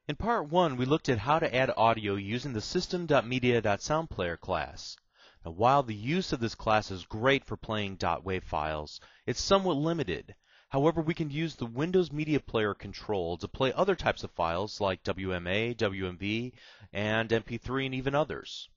In part 1, we looked at how to add audio using the system.media.soundplayer class. Now, while the use of this class is great for playing .wav files, it's somewhat limited. However, we can use the Windows Media Player control to play other types of files like WMA, WMV, and MP3, and even others.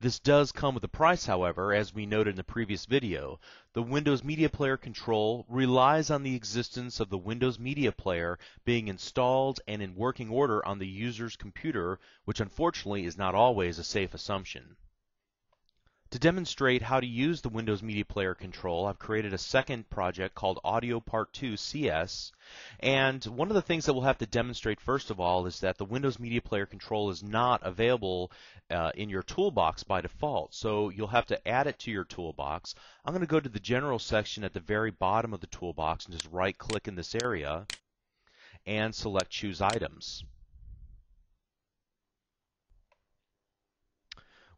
This does come with a price, however, as we noted in the previous video. The Windows Media Player control relies on the existence of the Windows Media Player being installed and in working order on the user's computer, which unfortunately is not always a safe assumption. To demonstrate how to use the Windows Media Player control, I've created a second project called Audio Part 2 CS. And one of the things that we'll have to demonstrate first of all is that the Windows Media Player control is not available in your toolbox by default. So you'll have to add it to your toolbox. I'm going to go to the General section at the very bottom of the toolbox and just right-click in this area and select Choose Items.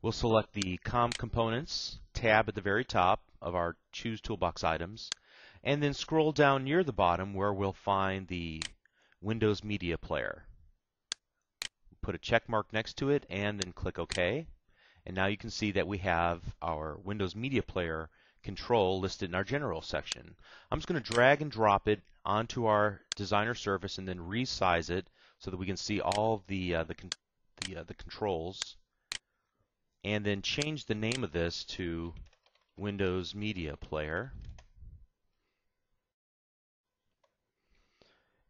We'll select the COM Components tab at the very top of our Choose Toolbox items, and then scroll down near the bottom where we'll find the Windows Media Player. Put a check mark next to it and then click OK. And now you can see that we have our Windows Media Player control listed in our General section. I'm just going to drag and drop it onto our designer surface and then resize it so that we can see all the controls. And then change the name of this to Windows Media Player.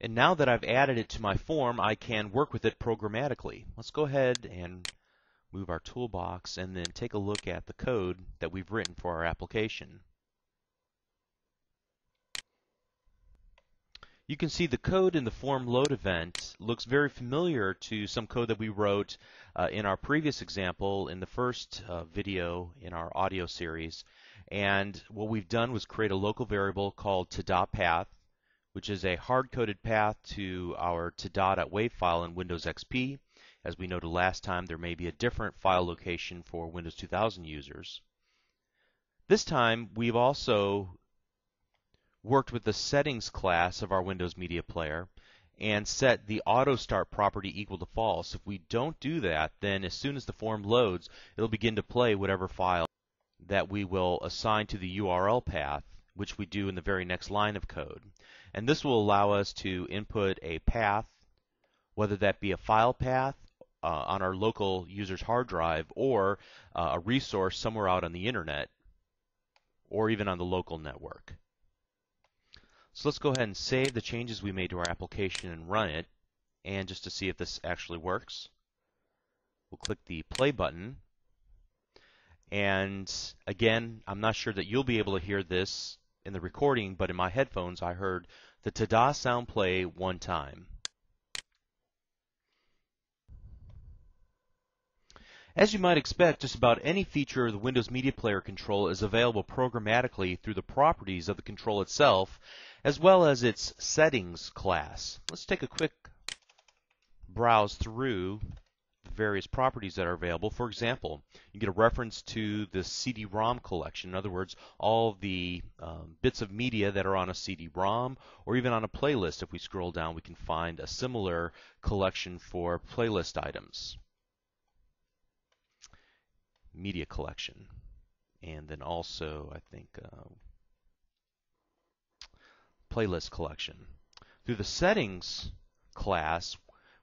And now that I've added it to my form, I can work with it programmatically. Let's go ahead and move our toolbox and then take a look at the code that we've written for our application. You can see the code in the form load event looks very familiar to some code that we wrote in our previous example in the first video in our audio series. And what we've done was create a local variable called tada.path, which is a hard-coded path to our tada.wav file in Windows XP. As we noted last time, there may be a different file location for Windows 2000 users. This time, we've also worked with the settings class of our Windows Media Player and set the auto start property equal to false. If we don't do that, then as soon as the form loads, it'll begin to play whatever file that we will assign to the URL path, which we do in the very next line of code. And this will allow us to input a path, whether that be a file path on our local user's hard drive or a resource somewhere out on the internet or even on the local network. So let's go ahead and save the changes we made to our application and run it. And just to see if this actually works, we'll click the play button. And again, I'm not sure that you'll be able to hear this in the recording, but in my headphones I heard the tada sound play one time. As you might expect, just about any feature of the Windows Media Player control is available programmatically through the properties of the control itself, as well as its settings class. Let's take a quick browse through the various properties that are available. For example, you get a reference to the CD-ROM collection. In other words, all of the bits of media that are on a CD-ROM or even on a playlist. If we scroll down, we can find a similar collection for playlist items. Media collection, and then also I think playlist collection. Through the settings class,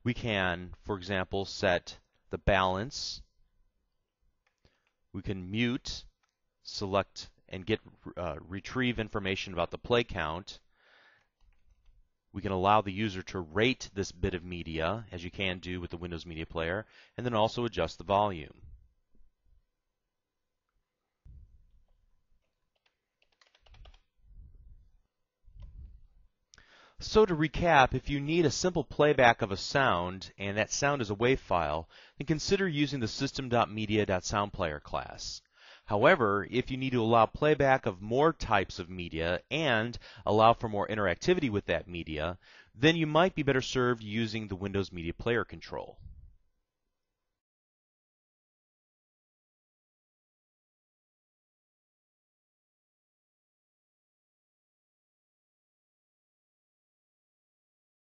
we can, for example, set the balance. We can mute, select, and get retrieve information about the play count. We can allow the user to rate this bit of media, as you can do with the Windows Media Player, and then also adjust the volume. So to recap, if you need a simple playback of a sound, and that sound is a WAV file, then consider using the system.media.soundplayer class. However, if you need to allow playback of more types of media and allow for more interactivity with that media, then you might be better served using the Windows Media Player control.